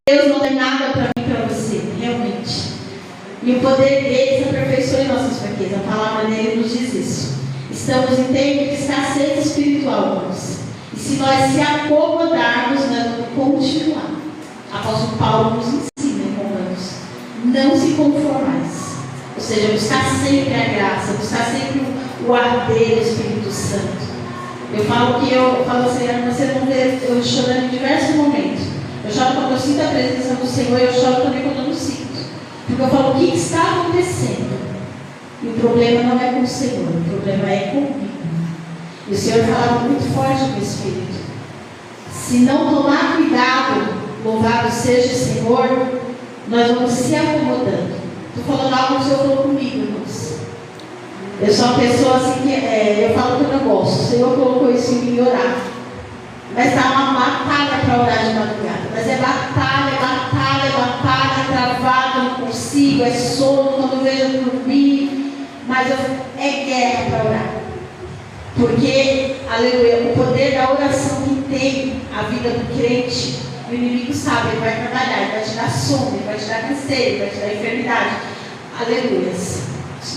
Deus não tem nada para mim e para você, realmente. E o poder dele se aperfeiçoa em nossas fraquezas. A palavra dele nos diz isso. Estamos em tempo de escassez espiritual, irmãos. E se nós se acomodarmos, nós vamos continuar. Apóstolo Paulo nos ensina em Romanos: não se conformais. Ou seja, buscar sempre a graça, buscar sempre o arder do Espírito Santo. Eu falo assim, vocês vão ver eu chorando em diversos momentos. Eu choro quando eu sinto a presença do Senhor, e eu choro também quando eu não sinto. Porque eu falo, o que está acontecendo? E o problema não é com o Senhor, o problema é comigo. E o Senhor falava muito forte com o Espírito. Se não tomar cuidado, louvado seja o Senhor, nós vamos se acomodando. Estou falando algo que o Senhor falou comigo, irmãos. Eu sou uma pessoa assim que eu falo que eu não gosto. O Senhor colocou isso em mim orar. Mas está uma batalha para orar de madrugada. Mas é batalha, travado, não consigo, é sono, quando eu vejo eu dormir. Mas é guerra para orar. Porque, aleluia, o poder da oração que tem a vida do crente, o inimigo sabe, ele vai trabalhar, ele vai te dar sono, ele vai te dar canseiro, ele vai te dar enfermidade. Aleluias.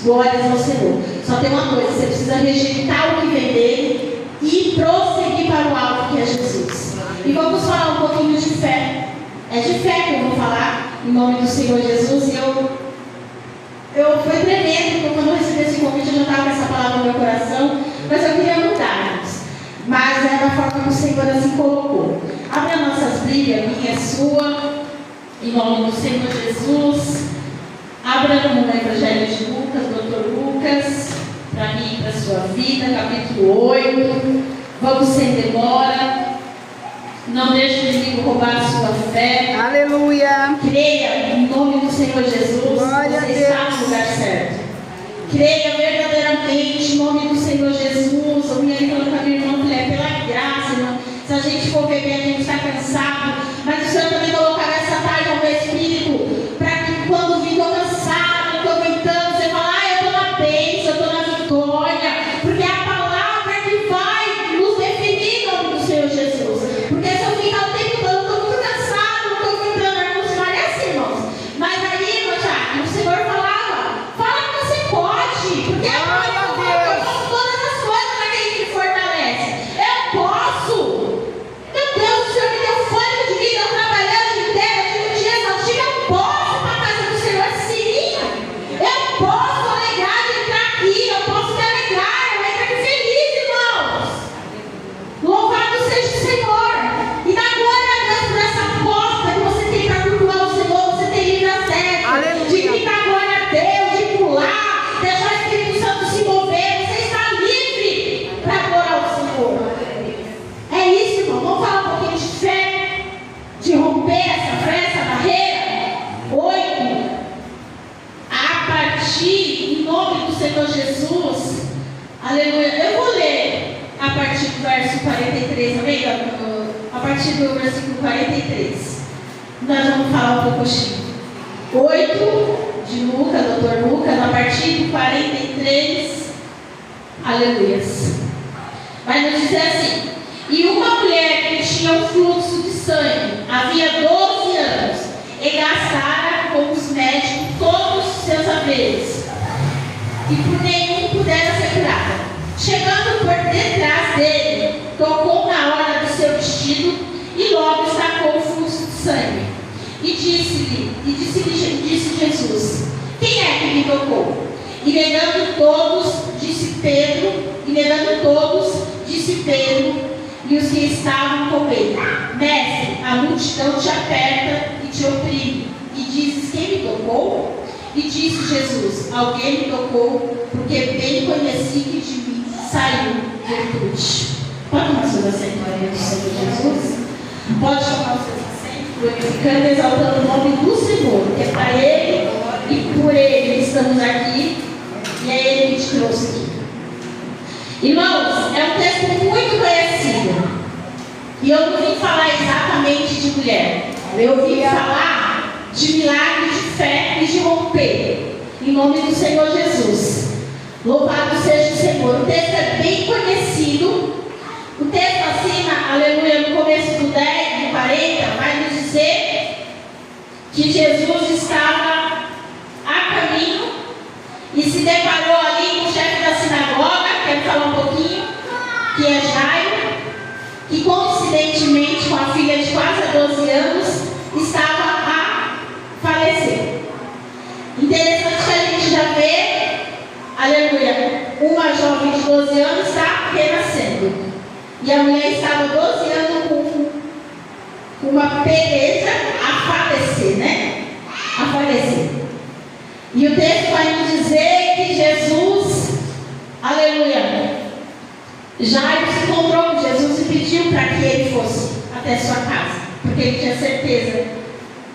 Glórias ao Senhor. Só tem uma coisa, você precisa rejeitar o que vem dele e prosseguir para o alto que é Jesus. E vamos falar um pouquinho de fé. É de fé que eu vou falar, em nome do Senhor Jesus. E eu fui tremendo, porque quando eu recebi esse convite, eu já estava com essa palavra no meu coração, mas eu queria mudar. Mas é da forma que o Senhor assim colocou. Abre as nossas Bíblias, minha e sua, em nome do Senhor Jesus. Abra no Evangelho de Lucas, Dr. Lucas, para mim e para a sua vida, capítulo 8. Vamos sem demora. Não deixe o inimigo roubar a sua fé. Aleluia. Creia em nome do Senhor Jesus. Glória Você está no lugar certo. Creia verdadeiramente em nome do Senhor Jesus. Eu me falando com a minha irmã, pela graça, irmão. Se a gente for beber, a gente está cansado. Mas o Senhor também colocará essa tarde ao meu espírito, para que quando vir, estou cansado, estou aguentando, você fala, eu estou na bênção, eu estou na vitória. Porque é a palavra que vai nos definir em nome do Senhor Jesus. Porque se eu ficar o tempo todo, estou muito cansado, não estou aguentando, não parece, irmãos. Mas aí, irmã Jaque, o Senhor falava, fala que você pode, porque a palavra eu faço todas as coisas para quem te fortalece. Eu posso. Meu Deus, o Senhor me deu fôlego de vida, eu trabalhando de terra, de dia exaustivo, eu posso para a casa do Senhor, sim. Eu posso alegrar de entrar aqui, eu posso me alegrar, eu entro feliz, irmãos. Louvado seja o Senhor. E dá glória a Deus por essa porta que você tem para cultuar o Senhor, você tem livre acesso, de gritar glória a Deus, de pular, deixar o Espírito Santo se mover, você está livre para adorar o Senhor. É isso, irmão. Vamos falar um pouquinho de fé, de romper essa barreira. 8. A partir, em nome do Senhor Jesus, aleluia. Eu vou ler a partir do verso 43, amém? A partir do versículo 43. Nós vamos falar um pouquinho. 8 de Lucas, Dr. Lucas, a partir do 43. Aleluias. Vai nos dizer assim: e uma mulher que tinha um fluxo de sangue havia 12 anos, e gastara com os médicos todos os seus haveres, e por nenhum pudera ser curada. Chegando por detrás dele, tocou na hora do seu vestido, e logo estacou o fluxo de sangue. E disse Jesus: quem é que me tocou? E negando todos, disse Pedro, e os que estavam com ele: mestre, a multidão te aperta e te oprime, e dizes: quem me tocou? E disse Jesus: alguém me tocou, porque bem conheci que de mim saiu virtude. Pode tomar seus assentos, Maria do Senhor Jesus? Pode tomar os seus assentos, glorificando e exaltando o nome do Senhor, que é para Ele e por Ele que estamos aqui, e é Ele que te trouxe aqui. Irmãos, é um texto muito conhecido. E eu não vim falar exatamente de mulher. Eu vim falar de milagre, de fé e de romper. Em nome do Senhor Jesus. Louvado seja o Senhor. O texto é bem conhecido. O texto acima, aleluia, no começo do 10, do 40, vai nos dizer que Jesus estava a caminho e se deparou ali com o chefe da sinagoga, quero falar um pouquinho, que é Jairo, que coincidentemente com a filha de quase 12 anos estava a falecer. Interessante que a gente já vê, aleluia, uma jovem de 12 anos está renascendo. E a mulher estava 12 anos com uma beleza a falecer, né? A falecer. E o texto vai nos dizer que Jesus, aleluia, Jairo se encontrou com Jesus e pediu para que ele fosse até sua casa, porque ele tinha certeza,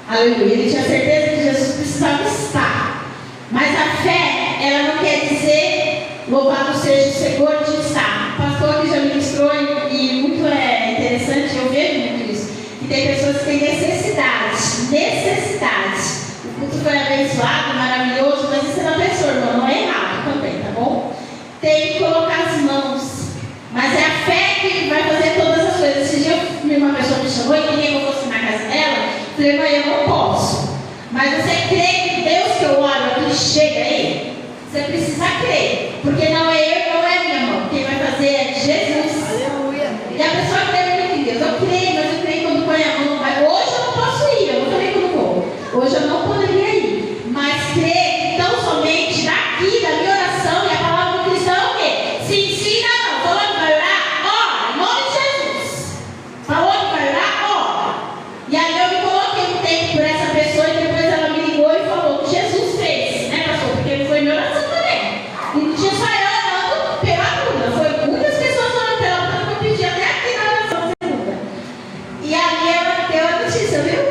aleluia, ele tinha certeza que Jesus precisava estar. Mas a fé, ela não quer dizer, louvado seja o Senhor, de estar. O pastor que já ministrou, e muito interessante, eu vejo muito isso, que tem pessoas que têm necessidades. O culto foi abençoado, maravilhoso, mas isso é da pessoa, irmão, não é errado também, tá bom? Tem que colocar as mãos. Mas é a fé que vai fazer todas as coisas. Esse dia uma pessoa me chamou e queria que eu fosse na casa dela. Falei, mãe, eu não posso. Mas você crê que Deus que eu oro aqui chega aí? Você precisa crer. Porque não é eu, não é minha mão. Quem vai fazer é Jesus. Aleluia. E a pessoa crê muito em Deus. Eu creio, mas eu creio quando põe a mão. Mas hoje eu não posso ir. Eu não falei que eu não vou. Hoje eu não poderia ir. Mas creio que tão somente daqui, da minha oração, e a palavra do cristão é o quê? Se ensina. Falou que vai orar? Ora. E aí eu me coloquei um tempo por essa pessoa e depois ela me ligou e falou que Jesus fez, né, pastor? Porque ele foi minha oração também. E não tinha só eu orando pela cura. Foi muitas pessoas orando pela cura que eu pedi até aqui na oração de cura. E ali ela deu a notícia, viu?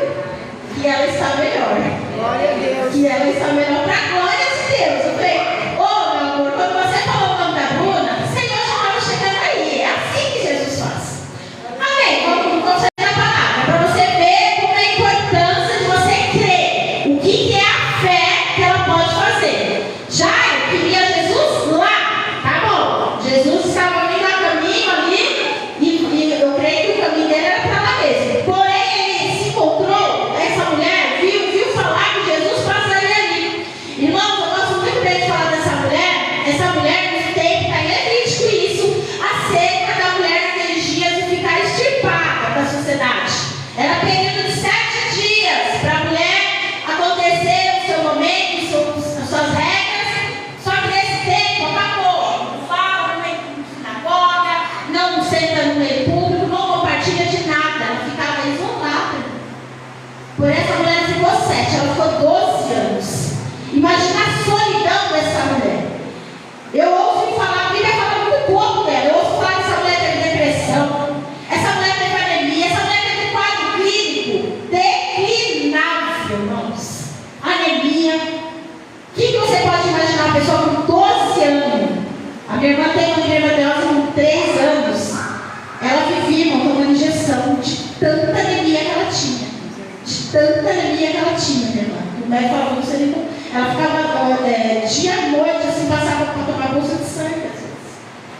Que ela está melhor. Glória a Deus. Que ela está melhor para a glória de Deus. Eu falei, ô meu amor, quando você falou o nome da Bruna, o Senhor já estava chegando aí. É assim que Jesus faz. Vamos sair da palavra, para você ver como é a importância de você crer. O que é a fé que ela pode fazer? Jairo queria Jesus lá, tá bom? Jesus estava vindo a caminho ali, e eu creio que o caminho dele era para lá mesmo. Porém, ele se encontrou, essa mulher viu falar que Jesus passaria ali. Irmãos, eu gosto muito bem de falar dessa mulher. Essa mulher, no tempo, está em Levítico isso, acerca da mulher naqueles dias e ficar extirpada da sociedade. Era período de 7 dias para a mulher acontecer o seu momento, as suas regras. Só que nesse tempo acabou. Não fala, não entra na sinagoga, não senta no meio público, não compartilha de nada. Ela ficava isolada. Por essa mulher ficou 7, ela ficou 12 anos. Imagina a solidão dessa mulher. Eu ouço falar, a Bíblia fala muito pouco dela. Eu ouço falar que essa mulher teve depressão. Essa mulher teve anemia, essa mulher teve quadro clínico declinável, irmãos. Anemia. O que você pode imaginar uma pessoa com 12 anos? A minha irmã tem uma hipermandose com 3 anos. Ela vivia, irmão, tomando injeção de tanta anemia que ela tinha. De tanta anemia que ela tinha, minha irmã. O médico falava, não sei nem como. Ela ficava dia e noite, assim, passava para tomar bolsa de sangue.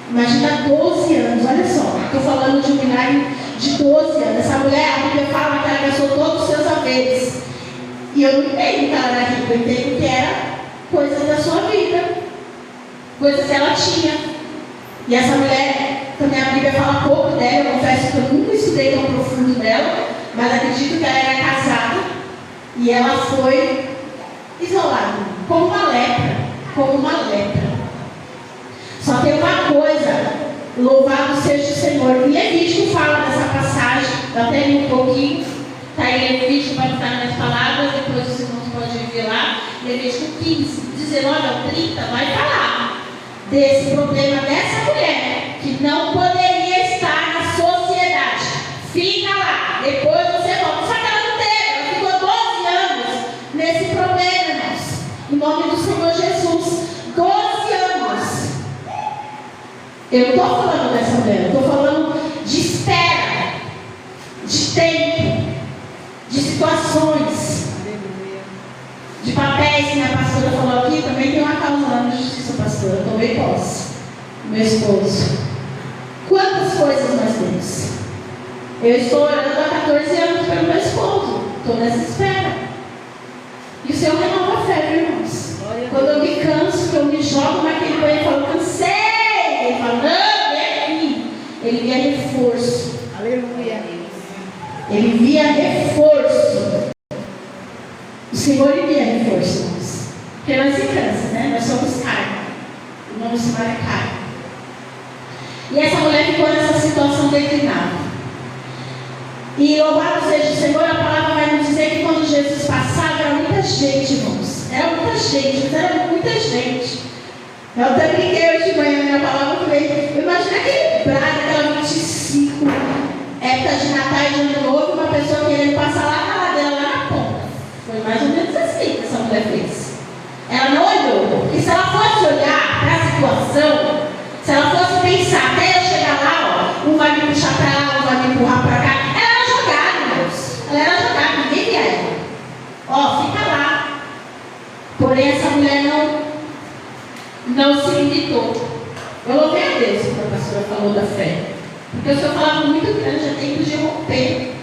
Imagina 12 anos, olha só, estou falando de um milagre de 12 anos. Essa mulher, a Bíblia fala que ela gastou todos os seus haveres. E eu não entendo que ela era rica, eu entendo que era coisas da sua vida, coisas que ela tinha. E essa mulher, também a Bíblia fala pouco dela, eu confesso que eu nunca estudei tão profundo dela, mas acredito que ela era casada e ela foi isolada, como uma lepra. Só tem uma coisa, louvado seja o Senhor. E Levítico fala dessa passagem, eu até li um pouquinho, está em Levítico, vai estar nas palavras, depois os irmãos podem ver lá. Levítico 15, 19 ao 30, vai falar desse problema dessa mulher, que não poderia estar na sociedade. Fica lá, depois você volta. Só que ela não teve, ela ficou 12 anos nesse problema, irmãos. Em nome do Senhor Jesus, 12 anos. Eu não estou falando dessa mulher, eu estou falando de espera, de tempo, de situações, de papéis que minha pastora falou aqui. Também tem uma causa lá na justiça, pastora. Eu tomei posse, meu esposo. Quantas coisas nós temos? Eu estou orando há 14 anos pelo meu esposo, estou nessa espera. envia reforço. O Senhor envia reforço, irmãos. Porque nós se cansa, né? Nós somos carne. O nome do Senhor é carne. E essa mulher ficou nessa situação declinada. E louvado seja o Senhor, a palavra vai nos dizer que quando Jesus passava, era muita gente, irmãos. Era muita gente, mas era muita gente. Eu até brinquei hoje de manhã na palavra, eu falei, eu imagino aquele brado, aquela 25, época de Natal e de Ano Novo, uma pessoa querendo passar lá na ladeira, lá na ponta. Foi mais ou menos assim que essa mulher fez. Ela não olhou, porque se ela fosse olhar para a situação, se ela fosse pensar, até eu chegar lá, ó, um vai me puxar para lá, um vai me empurrar para cá, ela era jogada, irmãos. Ela era jogada, ninguém via ela. Ó, fica lá. Porém, essa mulher não se limitou. Eu louvei a Deus quando a pastora falou da fé. Porque o Senhor falava muito grande, é tempo de romper.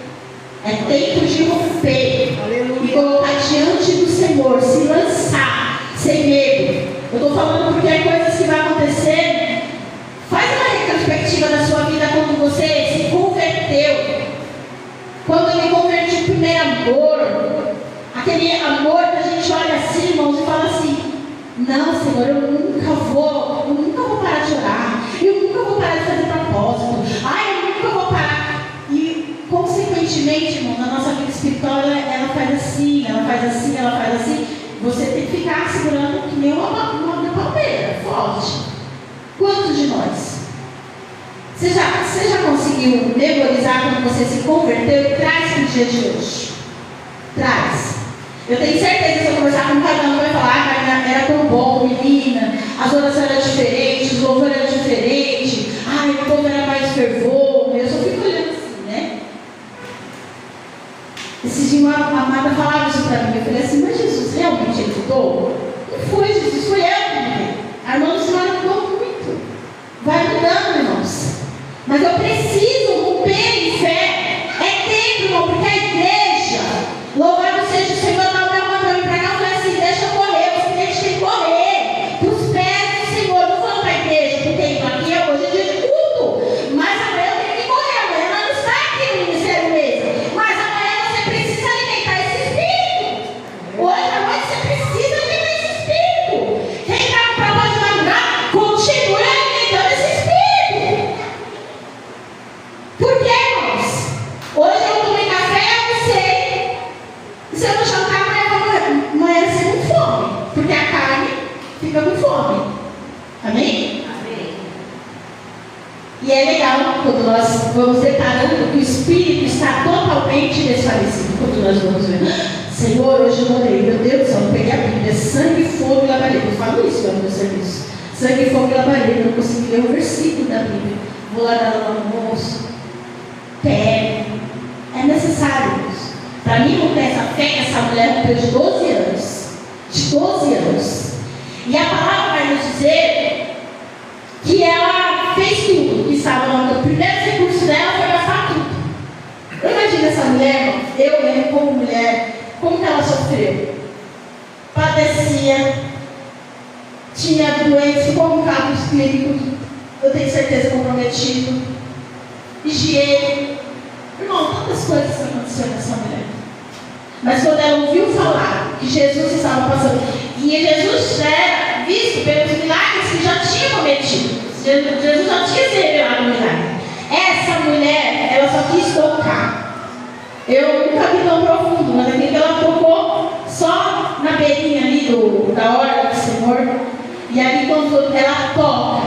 É tempo de romper. Aleluia. E colocar diante do Senhor, se lançar, sem medo. Eu estou falando porque é coisas que vão acontecer. Faz uma retrospectiva da sua vida quando você se converteu. Quando eu me converti no primeiro amor. Aquele amor que a gente olha assim, irmãos, e fala assim: não, Senhor, eu nunca vou parar de orar. Eu nunca vou parar de fazer propósito. Eu nunca vou parar. E, consequentemente, irmão, na nossa vida espiritual, ela faz assim, ela faz assim, ela faz assim. Você tem que ficar segurando que nem uma palmeira, forte. Quantos de nós? Você já conseguiu memorizar quando você se converteu e traz para o dia de hoje? Traz. Eu tenho certeza que se eu conversar com cada um, vai falar, mas era tão bom, menina, as orações eram diferentes, os louvores eram diferentes, o povo era mais fervor. Eu só fico olhando assim, né? Esses dias uma amada falava isso para mim, eu falei assim, mas Jesus realmente ele mudou? Não foi Jesus, foi eu que mudei. A irmã Luciana mudou muito. Vai mudando, irmãos. Mas eu preciso romper em fé. É tempo, irmão, porque a igreja, louvado seja o Senhor, não mandou para cá, eu falei assim, deixa eu correr, os crentes têm que correr para os pés do Senhor. Não vou para a igreja, porque aqui hoje é dia de culto, mas amanhã eu tenho que correr, amanhã não está aqui no ministério mesmo, mas amanhã você precisa alimentar esse espírito. Hoje à noite você precisa alimentar esse espírito. Quem está com propósito de madrugar, continue alimentando esse espírito. Por quê, irmãos? Hoje eu tomei café, eu sei. Se eu não jantar, amanhã você com fome. Porque a carne fica com fome. Amém? Amém. E é legal quando nós vamos deparando que o espírito está totalmente desfalecido. Quando nós vamos ver, Senhor, hoje eu orei, meu Deus do céu, eu peguei a Bíblia, sangue, fogo e labareda. Eu falo isso no meu serviço. Sangue, fogo e labareda. Eu não consegui ler um versículo da Bíblia. Vou lá dar no almoço. Pego. É necessário isso. Para mim, não tem essa fé que essa mulher rompeu de 12 anos. De 12 anos. E a palavra vai nos dizer que ela fez tudo que estava no o primeiro recurso dela foi gastar tudo. Eu imagino essa mulher, eu mesmo como mulher, como que ela sofreu. Padecia, tinha doença, ficou com casos clínicos, eu tenho certeza comprometido. Higiene. Irmão, tantas coisas aconteceram nessa mulher. Mas quando ela ouviu falar que Jesus estava passando, e Jesus era visto pelos milagres que já tinha cometido. Jesus já tinha se revelado no milagre. Essa mulher, ela só quis tocar. Eu nunca vi tão profundo, mas aqui ela tocou só na beirinha ali da hora do Senhor. E ali quando ela toca.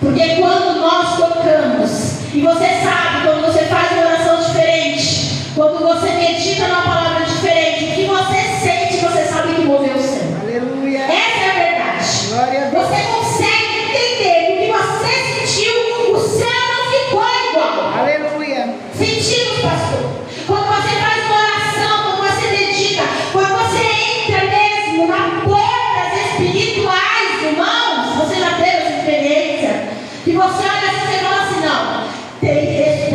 Porque quando nós tocamos, e você sabe, quando você faz uma oração diferente, quando você medita numa palavra diferente, o que você sente, você sabe que moveu o céu. Aleluia. Essa é a verdade. Glória a Deus. Você consegue entender que o que você sentiu, o céu não ficou igual. Aleluia. Sentimos, pastor. Quando você faz uma oração, quando você medita, quando você entra mesmo na portas espirituais, irmãos, você já teve essa experiência? Que você olha assim e fala assim, não, tem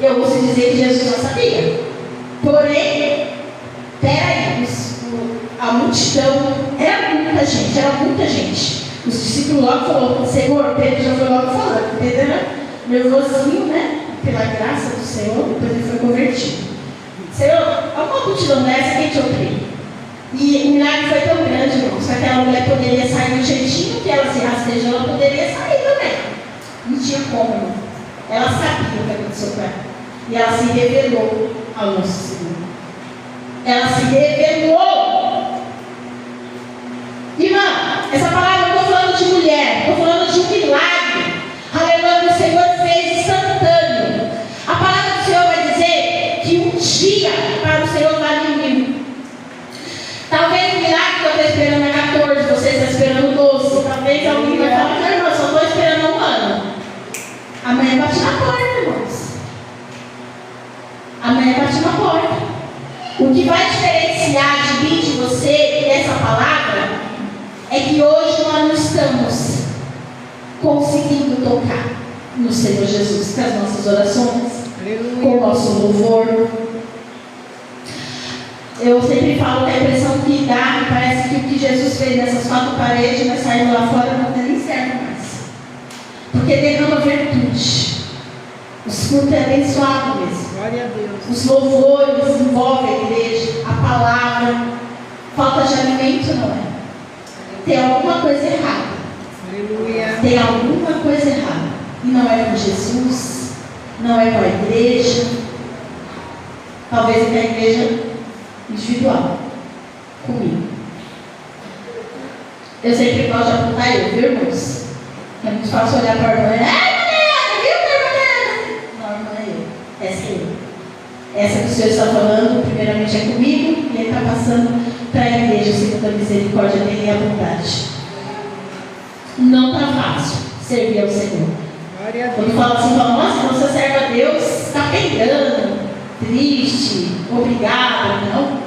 Eu ouço dizer que Jesus já sabia. Porém, peraí, a multidão era muita gente. Os discípulos logo falaram: Senhor, Pedro já foi logo falando. Pedro era nervosinho, né? Pela graça do Senhor, depois ele foi convertido. Senhor, alguma multidão dessa, quem te oprime? E o milagre foi tão grande, irmãos, que aquela mulher poderia sair do jeitinho que ela se rastejou, ela poderia sair também. Não tinha como, irmão. Ela sabia o que aconteceu com ela. E ela se revelou ao nosso Senhor. Ela se revelou. Irmã, essa palavra eu estou falando de mulher, estou falando de um milagre. Aleluia, que o Senhor fez instantâneo. A palavra do Senhor vai dizer que um dia para o Senhor vale 1000. Talvez o milagre que eu estou esperando é 14, você está esperando 12. Talvez alguém vai falar: não, irmão, só estou esperando 1 ano. Amanhã bate na porta, irmãos. Amanhã bate na porta. O que vai diferenciar de mim, de você e dessa palavra é que hoje nós não estamos conseguindo tocar no Senhor Jesus com as nossas orações, com o nosso louvor. Eu sempre falo que a impressão que dá, parece que o que Jesus fez nessas 4 paredes vai sair lá fora, não tem nem certo mais. Porque derrama virtude. Os cultos é abençoado mesmo. Glória a Deus. Os louvores envolvem a igreja, a palavra. Falta de alimento, não é? Tem alguma coisa errada. Aleluia. Tem alguma coisa errada. E não é com Jesus, não é com a igreja. Talvez é com a igreja individual. Comigo. Eu sempre gosto de apontar viu, irmãos? É muito fácil olhar para a irmã e essa é eu. Essa que o Senhor está falando, primeiramente é comigo, e Ele está passando para a igreja, segundo a misericórdia dele e a bondade. Não está fácil servir ao Senhor. Quando fala assim, nossa, você serve a Deus, está pegando, triste, obrigado. Não.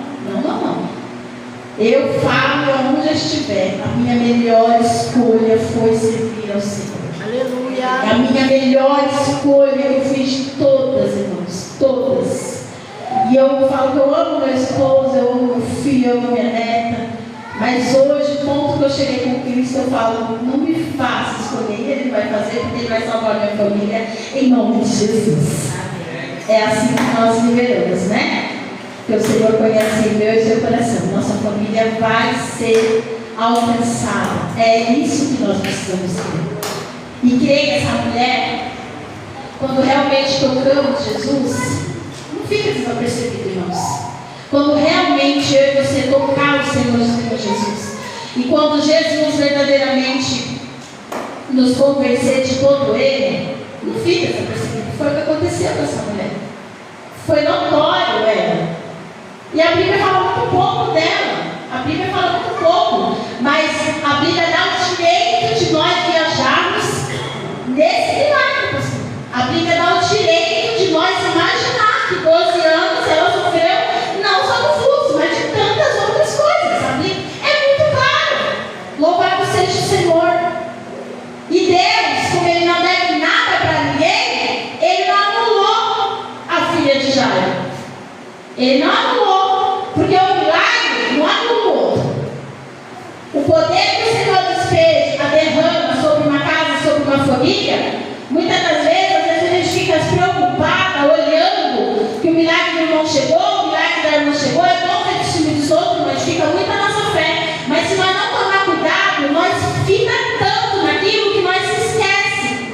Eu falo aonde eu estiver, a minha melhor escolha foi servir ao Senhor. Aleluia. A minha melhor escolha eu fiz de todas, irmãos, todas. E eu falo que eu amo meu esposo, eu amo meu filho, eu amo minha neta. Mas hoje, o ponto que eu cheguei com Cristo, eu falo: não me faça escolher, Ele vai fazer, porque Ele vai salvar a minha família, em nome de Jesus. É assim que nós liberamos, né? Porque o Senhor conhece o meu e o seu coração. Nossa família vai ser alcançada. É isso que nós precisamos ter. E creio que essa mulher, quando realmente tocamos Jesus, não fica desapercebido, irmãos. Quando realmente eu e você tocar o Senhor Jesus, e quando Jesus verdadeiramente nos convencer de todo Ele, não fica desapercebido. Foi o que aconteceu com essa mulher. Foi notório ela. E a Bíblia fala muito pouco dela. A Bíblia fala muito pouco. Mas a Bíblia dá o direito de nós viajarmos nesse milagre, pastor. A Bíblia dá o direito de nós imaginar que 12 anos ela sofreu, não só do fluxo, mas de tantas outras coisas. A Bíblia é muito claro. Louvado seja o Senhor. E Deus, como Ele não deve nada para ninguém, Ele não anulou a filha de Jairo. Ele não anulou, porque o milagre não anulou. O poder que o Senhor despeja, a derrama sobre uma casa, sobre uma família, muitas das vezes, às vezes a gente fica preocupada, olhando que o milagre do irmão chegou, o milagre da irmã chegou, é bom ter testemunho dos outros, mas fica muito a nossa fé. Mas se nós não tomar cuidado, nós fica tanto naquilo que nós esquece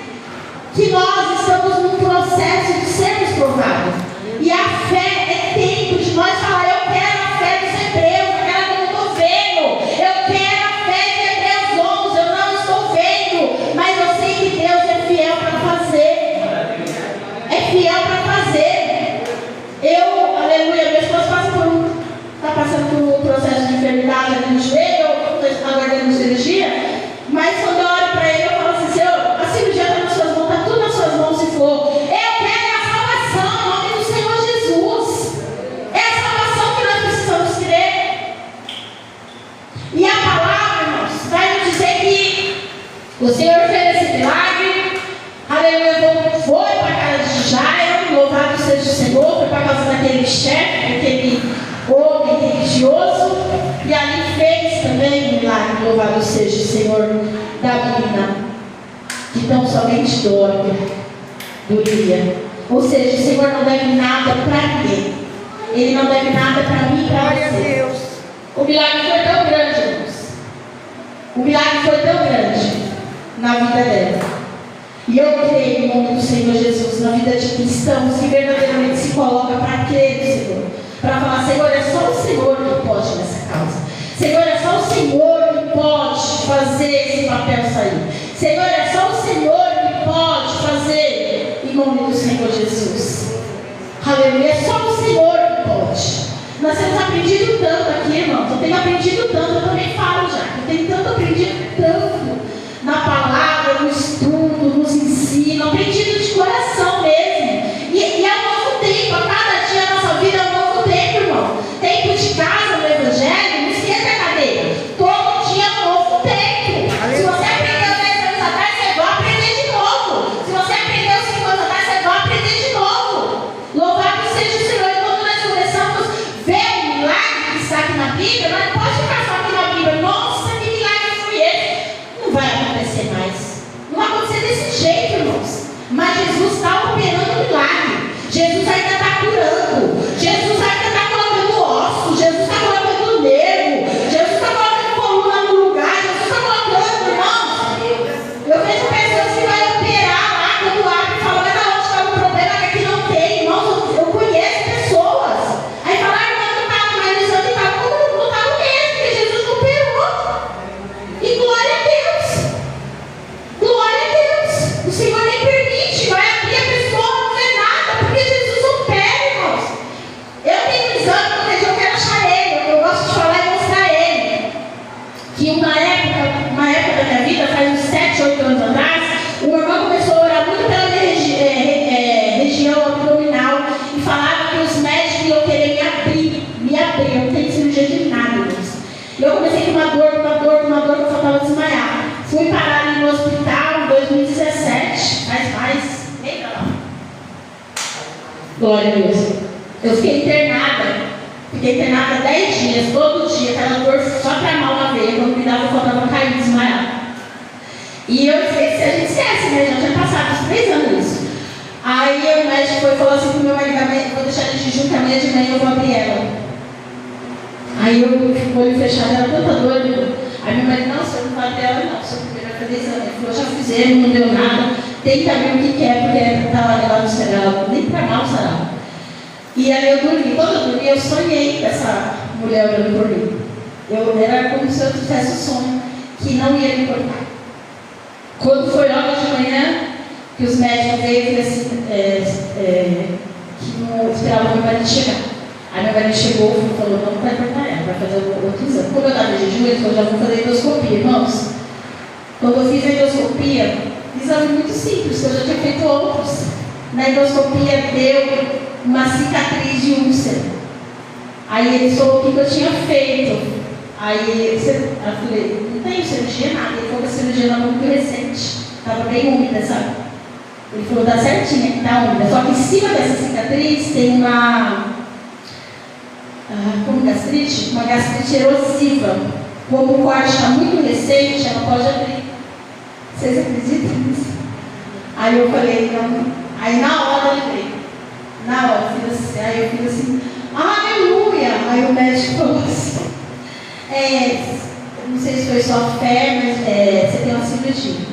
que nós estamos num processo de sermos provados. E a fé é tempo de nós falar: eu quero a fé dos hebreus, aquela que eu não estou vendo. Eu quero a fé de Hebreus 11, eu não estou vendo. Mas eu sei que Deus é fiel para fazer. É fiel para fazer. Aleluia, meu esposo está passando por um processo de enfermidade ali no joelho, eu estou aguardando cirurgia. Mas quando eu olho para ele, eu falo assim: Senhor, a cirurgia está nas suas mãos, está tudo nas suas mãos. Se for, eu quero a salvação em nome do Senhor Jesus. É a salvação que nós precisamos crer. E a palavra, irmãos, vai nos dizer que o Senhor fez esse milagre. Aleluia, foi para a casa de Jairo, louvado seja o Senhor da menina, que tão somente doeria. Ou seja, o Senhor não deve nada para ninguém. Ele não deve nada para mim e para você. Glória a Deus. O milagre foi tão grande, irmãos. O milagre foi tão grande na vida dela. E eu creio, em nome do Senhor Jesus, na vida de cristãos que verdadeiramente se coloca para crer no Senhor. Para falar, Senhor, é só o Senhor que pode nessa causa. Senhor, é só o Senhor que pode fazer esse papel sair. Senhor, é só o Senhor que pode fazer, em nome do Senhor Jesus. Aleluia, é só o Senhor que pode. Nós temos aprendido tanto aqui, irmãos. Eu tenho aprendido tanto, eu também falo já. Eu tenho tanto aprendido tanto na palavra, no estudo, nos ensino, aprendido de coração mesmo. E é um novo tempo, a cada dia a nossa vida é um novo tempo, irmão. Tempo de casa no Evangelho, não esquenta a cadeira. Todo dia é um novo tempo. Se você aprendeu 10 anos atrás, você vai aprender de novo. Se você aprendeu 5 anos atrás, você vai aprender de novo. Louvado seja o Senhor. E quando nós começamos a ver o milagre que está aqui na Bíblia, nós não podemos ficar só aqui na Bíblia. Nossa, que milagre foi esse? Não vai acontecer mais. Não vai acontecer desse jeito, irmãos. Mas Jesus está operando milagre. Jesus ainda está curando. Jesus ainda está colocando osso. Jesus está colocando nervo. Jesus está colocando coluna no lugar. Jesus está colocando, irmãos. Eu vejo pessoas que vão operar lá quando abre e falam, mas da onde está o problema que aqui não tem? Irmãos, eu conheço pessoas. Aí falaram, irmão, não estava, mas o exame estava, não estava mesmo, porque Jesus não operou. E glória a Deus. Glória a Deus. O Senhor nem permite, vai abrir a pessoa, não vê nada, porque Jesus opera, irmãos. Eu tenho um exame, porque eu quero achar ele, eu gosto de falar e mostrar ele. Que uma época da minha vida, faz uns 7, 8 anos atrás, uma irmã começou a orar muito pela minha região abdominal e falava que os médicos iam querer me abrir, eu não tenho cirurgia de nada, irmãos. E eu comecei com uma dor, que eu faltava desmaiar. Fui parar ali no hospital em 2017, faz mais, nem não. Glória a Deus. Eu fiquei internada 10 dias, todo dia, aquela dor só pra mal na veia, quando me dava, eu faltava cair, desmaiar. E eu esqueci, a gente esquece, né? Já tinha passado uns 3 anos isso. Aí o médico foi e falou assim pro meu marido, vou deixar de jejum, que amanhã de manhã eu vou abrir ela. Aí eu com o olho fechado, era tanta dor. Aí meu marido, não, senhor, não vai abrir ela não, o senhor primeiro vai fazer exame. Ele falou, já fizemos, não deu nada, tenta ver o que é, porque ela não será, nem pra mal será. E aí eu dormi, quando eu dormi, eu sonhei com essa mulher orando por mim. Era como se eu tivesse um sonho que não ia me cortar. Quando foi logo de manhã, que os médicos veio e assim, que não esperava meu marido chegar. Aí meu marido chegou e falou, não vai cortar ela, vai fazer outro exame. Como eu estava em jejum, ele falou, já vou fazer endoscopia, irmãos. Quando eu fiz a endoscopia, exame muito simples, que eu já tinha feito outros. Na endoscopia deu uma cicatriz de úlcera. Aí ele falou o que eu tinha feito. Aí eu falei, não tenho cirurgia nada. Ele falou que a cirurgia era muito recente, estava bem úmida, sabe? Ele falou, tá certinho, que tá úmida. Só que em cima dessa cicatriz tem uma gastrite, uma gastrite erosiva. Como o corte está muito recente, ela pode abrir. Vocês acreditam nisso? Aí eu falei, não. Aí na hora eu lembrei. Na hora, aí eu fiz assim, aleluia! Aí o médico falou assim, não sei se foi só fé, mas você tem uma cirurgia.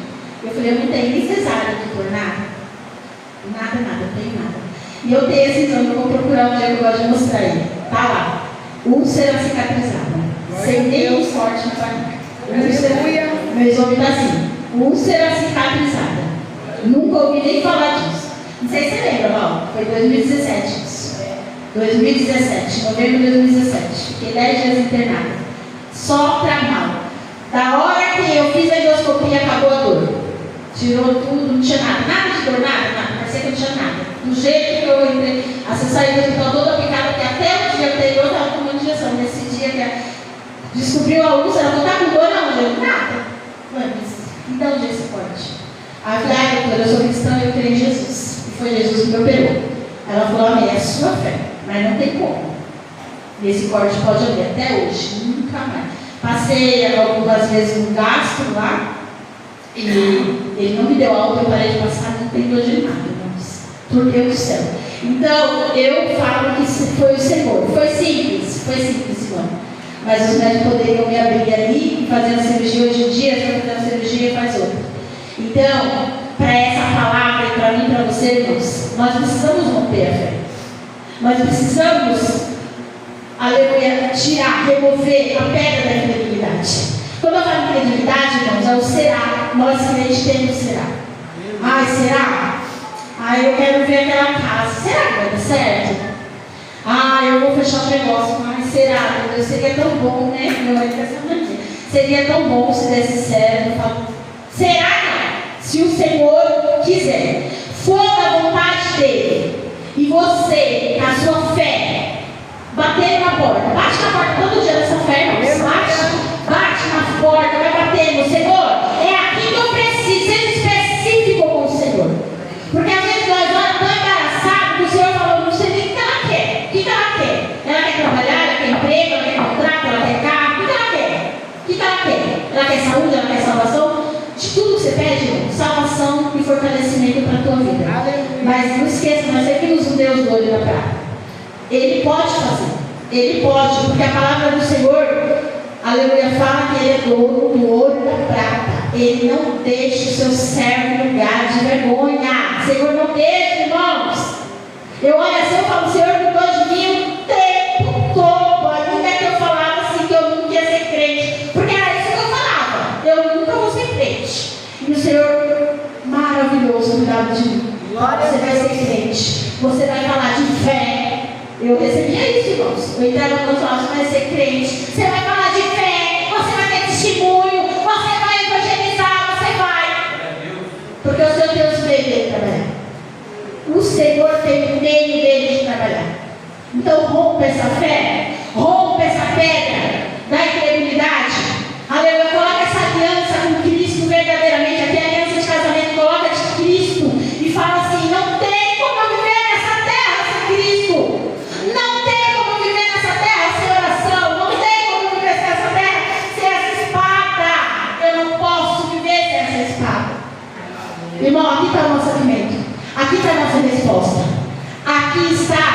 Eu falei, eu não tenho nem cesárea, doutor, nada. Nada, não tenho nada. E eu tenho esse exame, eu vou procurar onde é que eu gosto de mostrar ele. Tá lá. Úlcera cicatrizada. Sem nenhum corte na barriga. Úlcera, meu exame está assim. Úlcera cicatrizada. Nunca ouvi nem falar disso. Não sei se você lembra, Val. Foi 2017 isso. 2017, novembro de 2017. Fiquei 10 dias internada. Só pra mal. Da hora que eu fiz a endoscopia, acabou a dor. Tirou tudo, não tinha nada. Nada de dor, nada. Parecia que não tinha nada. Do jeito que eu entrei, você saiu do hospital toda picada, que até o dia anterior eu estava tomando injeção. Nesse dia que descobriu a úlcera, ela não está com dor não, nada. Mano, e de onde é esse corte? Aí eu falei, doutora, eu sou cristã e eu creio em Jesus. E foi Jesus que me operou. Ela falou, amém, é a sua fé, mas não tem como. E esse corte pode abrir até hoje, nunca mais. Passei algumas vezes um gastro lá, e ele não me deu alta, eu parei de passar, não tem dor de nada, irmãos. Por Deus do céu. Então, eu falo que foi o Senhor. Foi simples, irmão. Mas os médicos poderiam me abrir ali e fazer uma cirurgia. Hoje em dia, se eu fizer uma cirurgia, faz outra. Então, para essa palavra e para mim e para você, irmãos, nós precisamos romper a fé. Nós precisamos, aleluia, tirar, remover a pedra da incredulidade. Quando eu falo incredulidade, irmãos, é o será. Nós crentes temos será. Ai, será? Ai, eu quero ver aquela casa. Será que vai dar certo? Ai, eu vou fechar o negócio. Ai, será? Meu Deus, seria tão bom, né? Meu marido está falando aqui. Seria tão bom se desse certo. Eu falo, será? Se o Senhor quiser, for da vontade dele, e você, com a sua fé, bater na porta, bate na porta todo dia dessa fé, irmãos. Bate na porta, vai bater no Senhor. É aqui que eu preciso, seja específico com o Senhor. Porque às vezes nós olhamos tão embaraçados que o Senhor falou, não sei nem o que ela quer. O que ela quer? Ela quer trabalhar, ela quer emprego, ela quer contrato, ela quer carro. O que ela quer? O que ela quer? Ela quer saúde, ela quer salvação. De tudo que você pede, irmão, salvação e fortalecimento para a tua vida. Mas não esqueça, nós sempre usamos o Deus do olho da prata. Ele pode fazer. Ele pode, porque a palavra do Senhor, aleluia, fala que ele é dono do ouro e da prata. Ele não deixa o seu servo em lugar de vergonha. Senhor, não deixa, irmãos. Eu olho assim, eu falo, Senhor, cuidou de mim o tempo todo. Ainda que eu falava assim, que eu nunca ia ser crente. Porque era isso que eu falava. Eu nunca vou ser crente. E o Senhor, maravilhoso, cuidava de mim. Você vai ser crente. Você vai falar de fé. Eu recebia isso, irmãos. Eu entrava no outro lado, você vai ser crente. Você vai falar de fé. Você vai ter testemunho. Você vai evangelizar. Você vai. Porque o Senhor tem os meios dele trabalhar. O Senhor tem o meio dele de trabalhar. Então rompa essa fé. Rompa essa pedra da incredulidade. Aleluia. Coloca essa aliança com Cristo verdadeiramente. Aqui é a aliança de casamento. Coloca de Cristo. E fala assim, não tem como eu viver nessa terra sem Cristo. Não tem como viver nessa terra sem oração. Não tem como viver nessa terra sem essa espada. Eu não posso viver sem essa espada. Irmão, aqui está o nosso alimento. Aqui está a nossa resposta. Aqui está,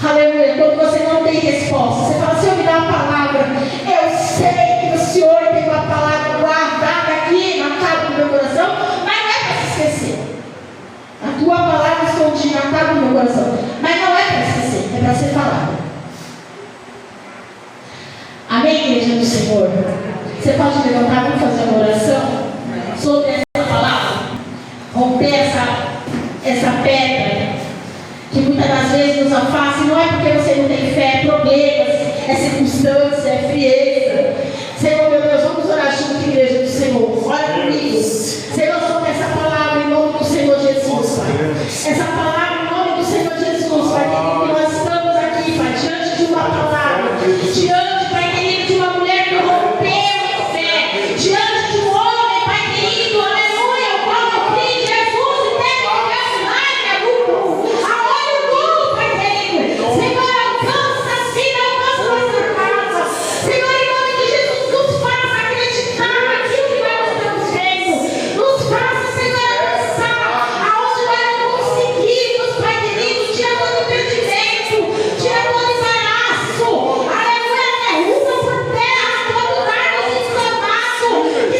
aleluia, quando você não tem resposta. Você fala, Senhor, me dá uma palavra. Eu sei que o Senhor tem uma palavra guardada aqui na tábua do meu coração, mas não é para se esquecer. A tua palavra escondida na tábua do meu coração, mas não é para esquecer, é para ser falada. Amém, igreja do Senhor? Você pode levantar, vamos fazer uma oração sobre essa palavra, romper essa pedra que muitas das vezes nos afasta. Não é porque você não tem fé, é problemas, é circunstância, é frieza. Senhor, meu Deus, vamos orar junto, igreja do Senhor. Ora comigo. Senhor, sobre essa palavra em nome do Senhor Jesus, Pai. Essa palavra em nome do Senhor Jesus, Pai querido, nós estamos aqui, Pai, diante de uma palavra, diante, Pai querido, de uma mulher que rompeu a fé, diante de um homem, Pai querido, aleluia, o qual eu criei em Jesus e teve que vacinar e é lucro. A olho nu, Pai querido. Senhor, alcança a vida, alcança a nossa casa. Senhor, em nome de Jesus, nos faça acreditar naquilo que nós estamos vendo. Nos faça, Senhor, avançar aonde nós não conseguimos, Pai querido, tira todo impedimento, tira todo embaraço. Aleluia, derruba por terra todo dardo inflamado.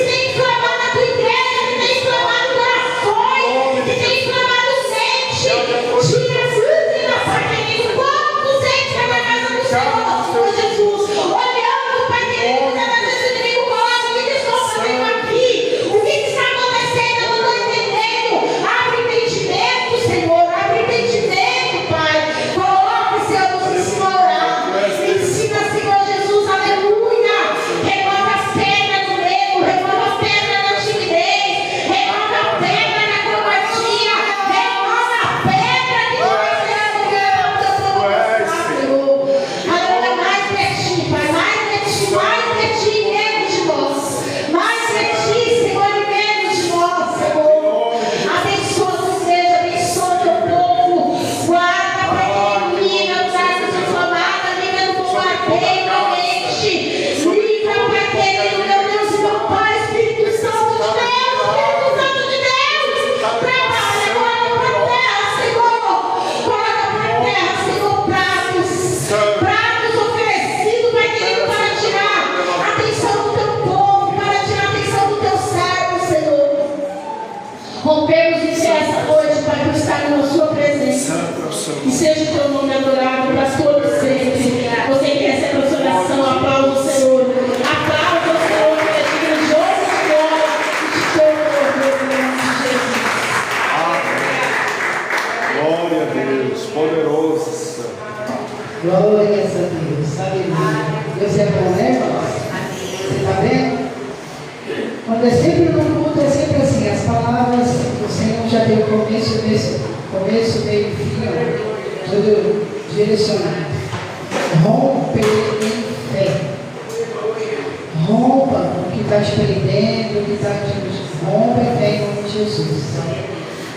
Rompemos isso essa noite, Pai, por estar na sua presença. Que seja o teu nome adorado para todo sempre. Você que recebe a sua oração, aplauda o Senhor. Aplauda o Senhor, que é digno de honra e glória de todo o nome de Jesus. Glória a Deus, poderoso Senhor. Glórias a Deus. Aleluia. Deus é bom, né, irmãos? Você está vendo? Quando é sempre no culto, é sempre assim. As palavras do Senhor já tem o começo, meio e fim, ó, tudo direcionado. Romper em fé. Rompa o que está te prendendo, o que está te... Rompa em fé em nome de Jesus.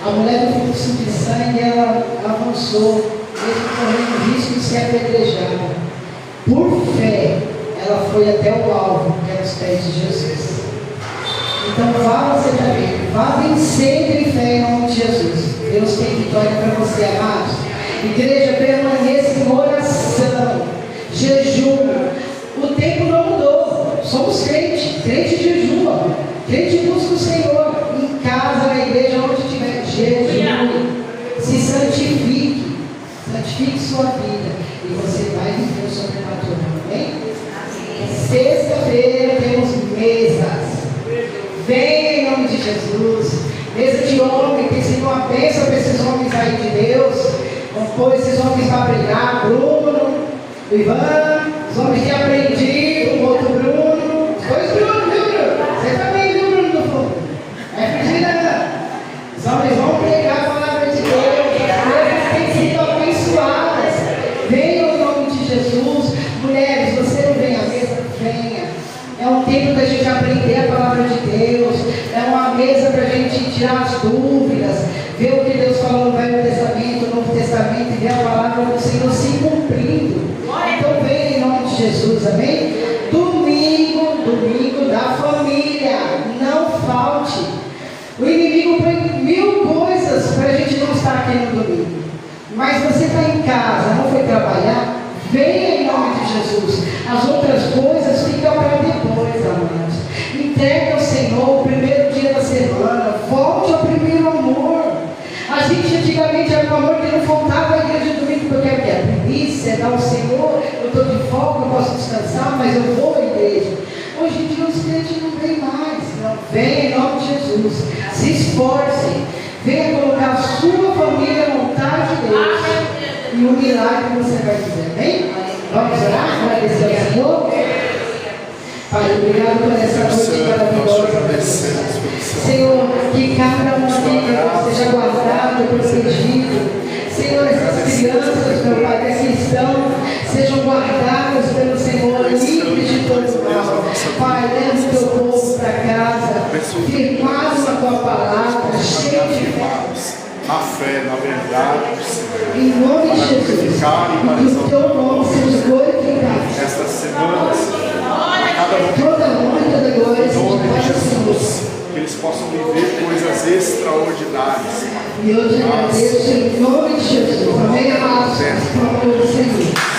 A mulher do fluxo de sangue, ela avançou, mesmo correndo risco de ser apedrejada. Por fé, ela foi até o alvo, que era os pés de Jesus. Então vá você também, vá vencendo em fé em nome de Jesus. Deus tem vitória para você, amados. Igreja, permaneça em oração, jejum. O tempo não mudou. Somos crentes, crente jejua, crente busca o Senhor. Em casa, na igreja, onde estiver, jejum. Se santifique, santifique sua vida. E você vai viver o sobrenatural, amém? Sexta-feira temos mesas. Venha em nome de Jesus. Mesa de homem, tem sido uma bênção para esses homens aí de Deus. Vamos pôr esses homens para brigar. Bruno, o Ivan, os homens que aprendi, o outro Bruno. Os dois Bruno, viu, Bruno? Você também viu, Bruno, do fundo. É fingida, não. Os homens vão pregar a palavra de Deus. Eles têm sido abençoadas. Venham em nome de Jesus. Mulheres, você não vem à mesa? Venha. É um tempo da gente aprender a palavra de Deus. É uma mesa para a gente tirar as dúvidas, ver o que Deus falou no Velho Testamento, no Novo Testamento, e ver a palavra do Senhor se cumprindo. Então venha em nome de Jesus, amém? Domingo da família, não falte. O inimigo põe 1000 coisas para a gente não estar aqui no domingo. Mas você está em casa, não foi trabalhar? Venha em nome de Jesus. As outras coisas ficam para depois, amados. Entregue ao Senhor o primeiro dia da semana. Volte ao primeiro amor. A gente antigamente era um amor que não faltava à igreja domingo, porque a minha preguiça é dar ao Senhor. Eu estou de folga, eu posso descansar, mas eu vou à igreja. Hoje em dia os crentes não vêm mais. Não, venha em nome de Jesus. Se esforce. Venha colocar a sua família na vontade de Deus. E o milagre você vai viver, amém? Vamos orar, agradecer ao Senhor. Pai, obrigado por essa noite maravilhosa. Senhor, que cada um aqui seja guardado, protegido. Senhor, essas crianças, meu Pai, que aqui estão, sejam guardadas pelo Senhor, livres de todo mal. Pai, leva o teu povo para casa, firmado na tua palavra, cheio de fé. Na fé, na verdade, Senhor. Em nome de Jesus, que o teu nome seja glorificado. Esta semana, Senhor, cada um, Toda honra e toda glória seja em nome de para o Jesus, Senhor. que eles possam viver coisas extraordinárias. E eu te agradeço em nome de Jesus. Amém, amados. Por favor, Senhor.